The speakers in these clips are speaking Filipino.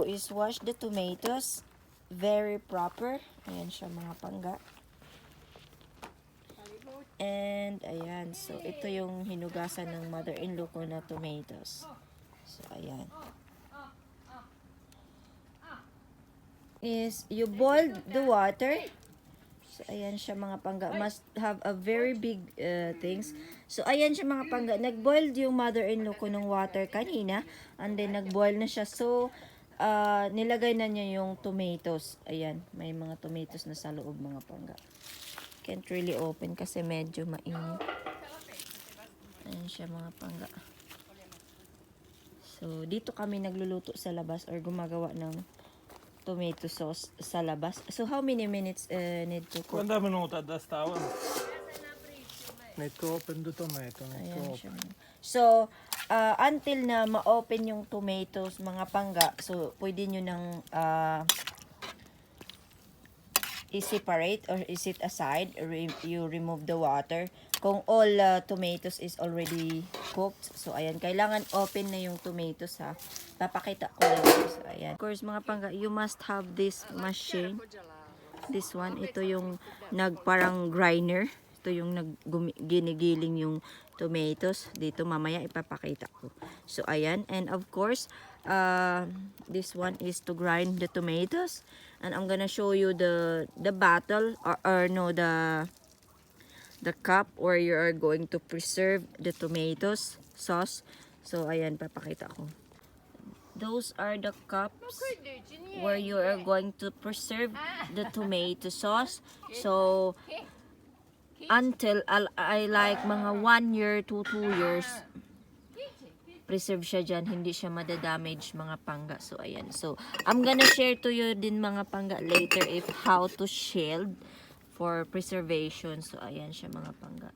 do is wash the tomatoes very proper. Ayan siya mga pangga. And ayan, so ito yung hinugasan ng mother-in-law ko na tomatoes. So ayan. Is you boil the water. So, ayan siya mga pangga. Must have a very big things. So, ayan siya mga pangga. Nag-boiled yung mother-in-law ko ng water kanina. And then, nag-boil na siya. So, nilagay na niya yung tomatoes. Ayan. May mga tomatoes na sa loob mga pangga. Can't really open kasi medyo mainit. Ayan siya mga pangga. So, dito kami nagluluto sa labas or gumagawa ng tomato sauce sa labas. So, how many minutes need to cook? 20 minuter, där står den. Need to open the tomato. Ayan siya. So, until na ma-open yung tomatoes, mga pangga, so, pwede nyo nang i-separate or i-set aside. You remove the water. Kung all tomatoes is already cooked. So, ayan. Kailangan open na yung tomatoes, ha. Papakita ko lang. So, ayan. Of course, mga pangga, you must have this machine. This one. Ito yung parang grinder. Ito yung ginigiling yung tomatoes. Dito, mamaya ipapakita ko. So, ayan. And of course, this one is to grind the tomatoes. And I'm gonna show you the bottle or no, the cup where you are going to preserve the tomatoes sauce. So, ayan, papakita ko. Those are the cups where you are going to preserve the tomato sauce. So, until I like mga 1 year to 2 years, preserve siya dyan. Hindi siya madadamage mga pangga. So, ayan. So, I'm gonna share to you din mga pangga later if how to shield for preservation. So, ayan siya mga pangga.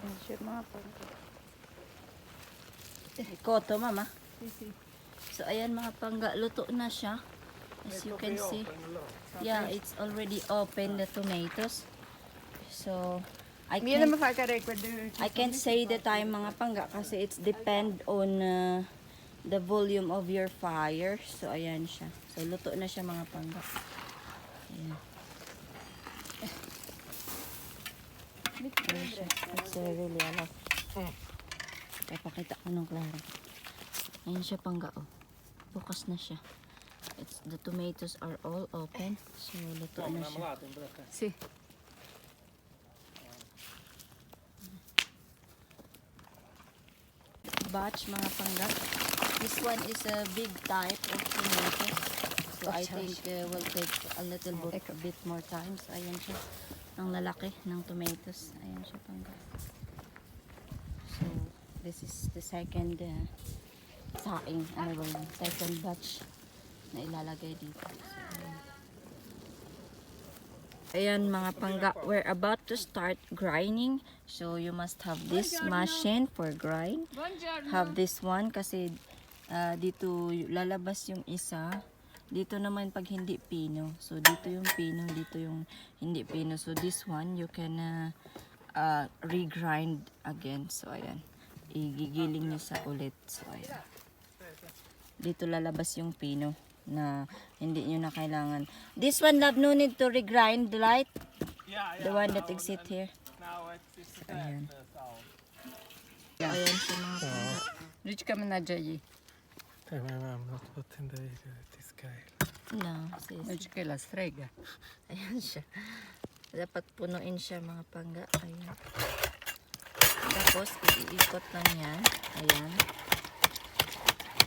Ayan siya mga pangga. Koto, mama. So, ayan mga pangga. Luto na siya. As you can see. Yeah, it's already open, the tomatoes. So, I can't say the time mga pangga kasi it's depend on the volume of your fire. So, ayan siya. So, luto na siya mga pangga. Ayan. Ayan siya. It's really alak. Papakita ko ng klaro. Ayan siya pangga. Oh. Bukas na siya. The tomatoes are all open. So, luto na siya. Si. Batch mga pangga. This one is a big type of tomato. So I think will take a bit more time. So ayan siya. Ang lalaki ng tomatoes. Ayan siya pangga. So this is the second saing. Ano ba yun? Second batch na ilalagay dito. So, ayan mga pangga, we're about to start grinding. So you must have this machine for grind. Have this one kasi dito lalabas yung isa. Dito naman pag hindi pino. So dito yung pino, dito yung hindi pino. So this one you can regrind again. So ayan, igigiling nyo sa ulit. So ayan, dito lalabas yung pino na hindi nyo na kailangan. This one, love, no need to regrind the light. The one that exit here. Ayan. Ayan siya mga pangga. Rich ka man na dyan. I'm not putting this guy. No, sis. Rich ka la strega. Ayan siya. Dapat punuin siya mga pangga. Ayan. Tapos, iikot lang yan. Ayan.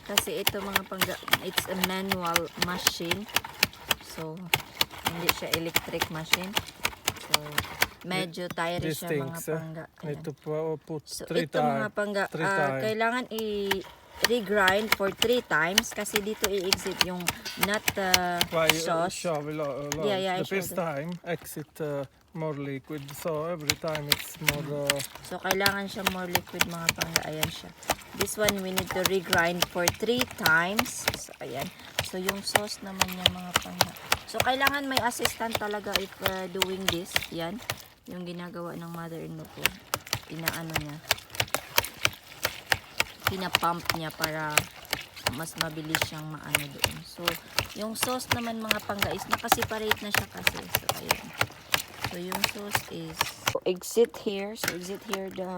Kasi ito mga pangga, it's a manual machine. So, hindi siya electric machine. So, medyo tiring siya mga pangga. Need to put So, 3 ito mga pangga, kailangan i-regrind for 3 times kasi dito i-exit yung nut sauce. The first time, exit more liquid. So, every time it's more... So, kailangan siya more liquid mga pangga. Ayan siya. This one, we need to regrind for 3 times. So, ayan. So, yung sauce naman niya mga pangga. So, kailangan may assistant talaga if doing this. Yan. Yung ginagawa ng mother-in-law ko. Inaano niya. Pinapump niya para mas mabilis siyang maano doon. So, yung sauce naman mga pangga is nakaseparate na siya kasi. So, ayun. So, yung sauce is exit here. So, exit here the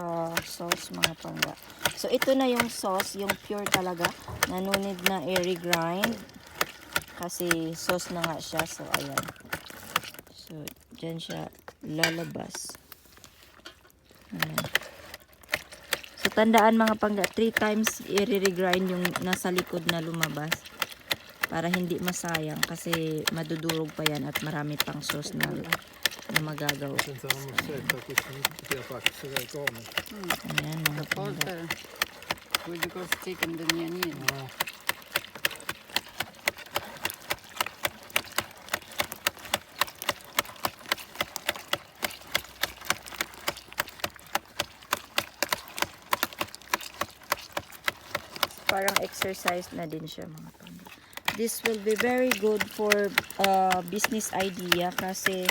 sauce mga pangga. So, ito na yung sauce, yung pure talaga. Na no need na i-regrind. Kasi sauce na nga siya. So, ayan. So, dyan siya lalabas. Ayan. So, tandaan mga pangga, 3 times i-regrind yung nasa likod na lumabas. Para hindi masayang kasi madudurog pa yan at marami pang sauce na magagawa. Sen så har man sett att det är faktiskt så där kommer. Ayan mga pangga. Porter. Буде костиком до нее. Ja. Parang exercise na din siya mga pangga. This will be very good for business idea kasi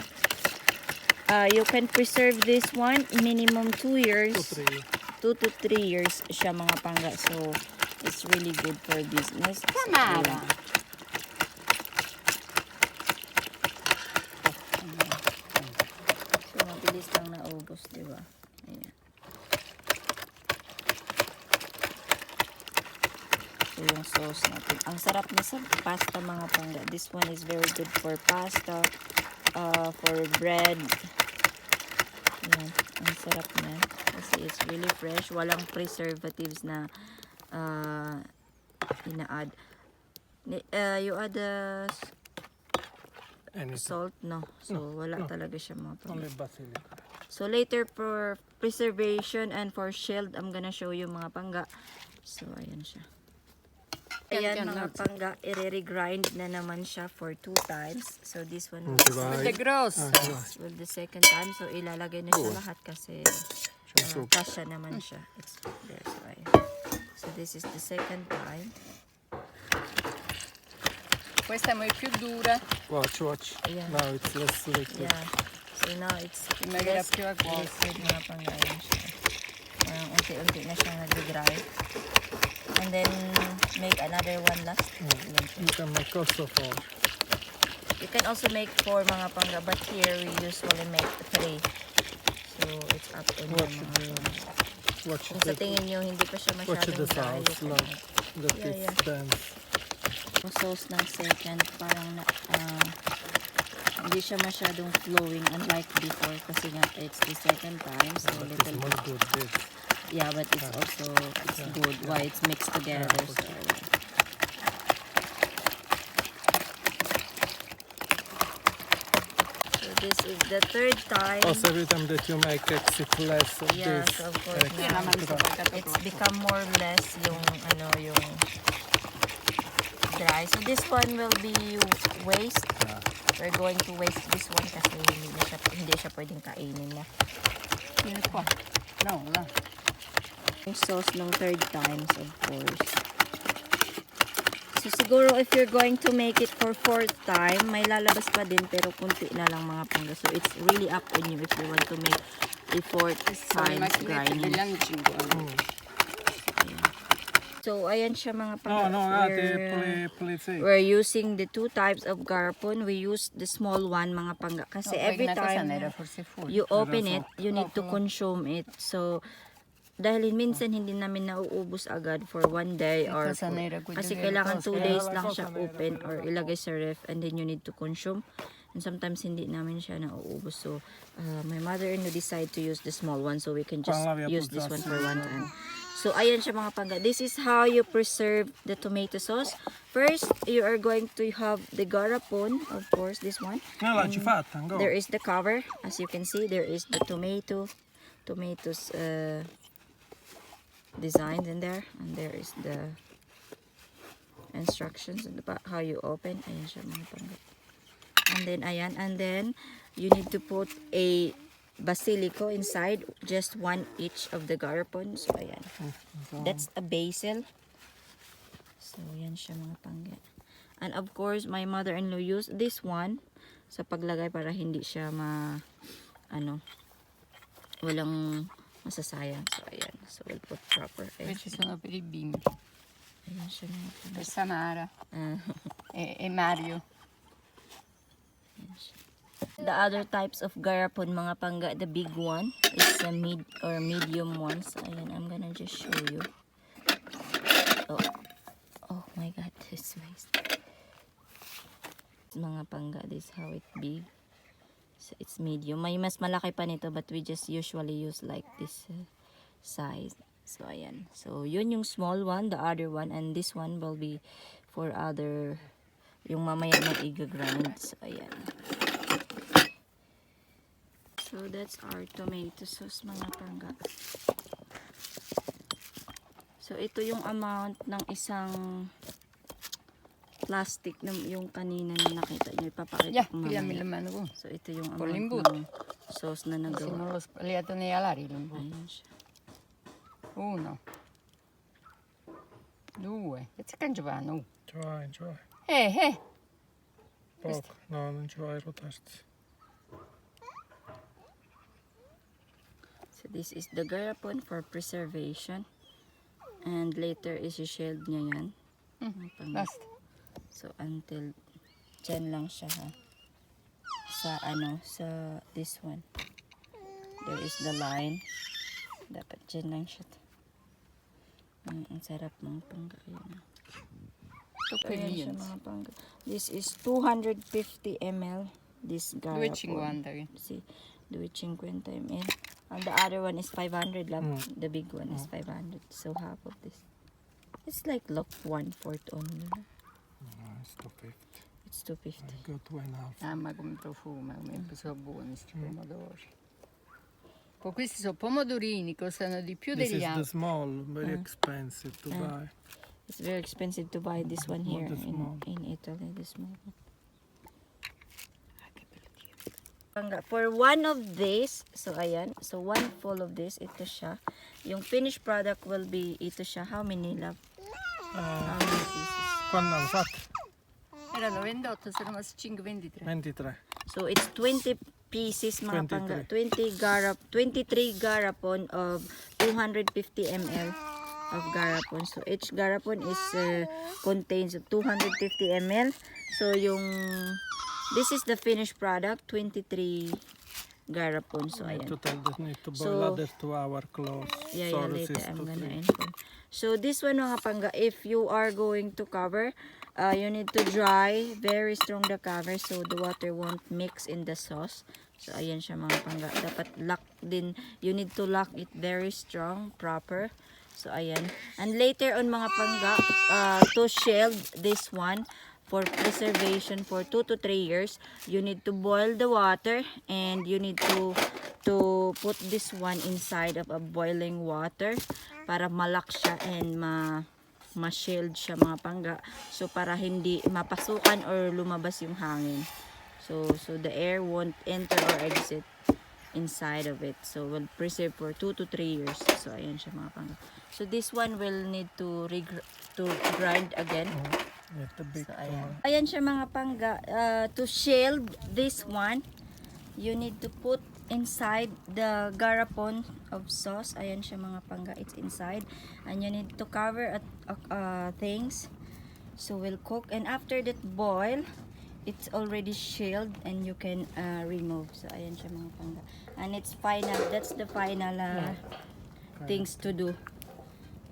you can preserve this one minimum 2 years. 2 to 3 years siya mga pangga. So, it's really good for business. Tamara. So, mabilis lang naubos, di ba? Ayan. So, yung sauce natin. Ang sarap na sa pasta mga pangga. This one is very good for pasta, for bread. Ayan. Ang sarap na. Kasi it's really fresh. Walang preservatives na ina-add. You add Anything. salt, no? So, wala talaga siya mga pangga. Only basilic. So later for preservation and for shield, I'm gonna show you mga pangga. So ayan siya. Ayan mga pangga, i-regrind na naman siya for 2 times. So this one will Буде gross. will the second time. So ilalagay na siya lahat kasi kasya naman siya. It's there. So ayan. So this is the second time. Questa è molto più dura. Watch, watch. Yeah. Now it's less liquid. Yeah. So now it's Maganda less più acqua. liquid mga pangga. Ayan siya. Unti-unti na siyang nag-dry. And then make another one last. Ayan siya. You can make also for You can also make 4 mga pangga, but here we usually make 3. So it's up to you What mga should you- pangga. what Kung should sa tingin nyo hindi pa siya what should masyadong the dry, you sauce can like add. that Yeah, it yeah. stands. Yung sauce ng second, parang hindi siya masyadong flowing unlike before kasi nga it's the second time. So But little it's more good this. yeah, but it's also good why it's mixed together. for So, yeah. So this is the third time. Also every time that you make exit less of Yes, this. of course. Yun Now, naman sa pagkatapos. it's become more or less yung yung dry. So this one will be waste. Yeah. We're going to waste this one kasi hindi siya pwedeng kainin na. Vieni qua. No, là. Yung sauce ng third times, of course. So siguro if you're going to make it for 4th time, may lalabas pa din pero kunti na lang mga pangga. So it's really up on you if you want to make a 4th Sono i time macchinette grinding. degli anni 50. So ayan siya mga No, pangga. no, please. We're using the 2 types of garpon. We use the small one mga pangga kasi every time era forse full. you open it, you need to consume it. So dahil minsan hindi namin nauubos agad for 1 day or Cosa nera, quello kasi che kailangan costa. 2 days lang siya open or ilagay sa ref and then you need to consume. And sometimes hindi namin siya nauubos. So my mother-in-law decided to use the small one so we can just use this one for 1 time. So ayan siya mga pangga. This is how you preserve the tomato sauce. First, you are going to have the garapon, of course, this one. No, like you fat and go. There is the cover, as you can see. There is the tomatoes designed in there, and there is the instructions about how you open. Ayan siya mga pangga. And then ayan, and then you need to put a basilico inside, just 1 each of the garapon. So ayan, that's a basil. So yan siya mga pangga. And of course, my mother-in-law used this one sa paglagay para hindi siya walang masasayang. So ayan, so we'll put proper. Questi sono per i bimbi. Ayan siya mga pangga. Per Samara Ah. e Mario. The other types of garapon mga pangga, the big one is the mid or medium ones. Ayan, I'm gonna just show you. Oh, oh my God, this waste. Mga pangga, this how it big. So it's medium. May mas malaki pa nito but we just usually use like this size. So ayan. So yun yung small one, the other one, and this one will be for other yung mamaya na i-grind. So ayan. So that's our tomato sauce mga pangga. So ito yung amount ng isang plastic na yung kanina na nakita nyo. Ipapakita Ya, ko pila mamaya. mano ko. So ito yung Con amount l'imbuto. ng sauce na Se nagawa. non l'ho sbagliato nei alari l'imbuto. Ayan siya. 1, 2. E c'è cangiavano. Ci vai. Poco. No, non ci vai rotarsi. So this is the garapon for preservation. And later is i-shield niya yan. Mga pangga. Basta. So until dyan lang siya ha. Sa sa this one. There is the line. Dapat dyan lang siya. Ang sarap mga pangga. Ayan. Tocca Ayan siya niente. mga pangga. This is 250 ml. This garapon. 2,50. See, 250 ml. And the other one is 500 lang. The big one is 500. So half of this. It's like look 1/4 only. No, it's 250. It's 250. I go 2.5. Mamma come profuma, come sono buoni questi pomodori. Poi questi sono pomodorini, costano di più This degli is the altri. small, very expensive to buy. It's very expensive to buy this one here The small. in Italy. This small one. For one of these, so ayan, so one full of this, ito siya. Yung finished product will be, ito siya. How many love? How many pieces? Quando hanno fatto? Erano 28, sono rimasti 5, 23. 23. So it's 20 pieces mga 23. pangga. 23 garapon of 250 ml of garapon. So each garapon is contains of 250 ml. So yung this is the finished product, 23 garapon. So Need ayan. to tell that need to boil So- other 2 hour close. Yeah, so later resist I'm to gonna freeze. inform. So this one mga pangga, if you are going to cover, you need to dry very strong the cover so the water won't mix in the sauce. So ayan siya mga pangga. Dapat lock din. You need to lock it very strong, proper. So ayan. And later on mga pangga, to shield this one for preservation for 2 to 3 years, you need to boil the water and you need to put this one inside of a boiling water para malak siya and ma-shield siya mga pangga. So para hindi mapasukan or lumabas yung hangin. So the air won't enter or exit inside of it. So will preserve for 2 to 3 years. So ayan siya mga pangga. So this one will need to grind again. With the big So, ayan siya mga pangga. To shield this one, you need to put inside the garapon of sauce. Ayan siya mga pangga. It's inside. And you need to cover things. So we'll cook. And after that boil, it's already shielded and you can remove. So ayan siya mga pangga. And it's final. That's the final things to do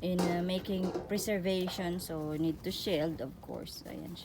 in making preservation. So need to shield of course. Ayan siya.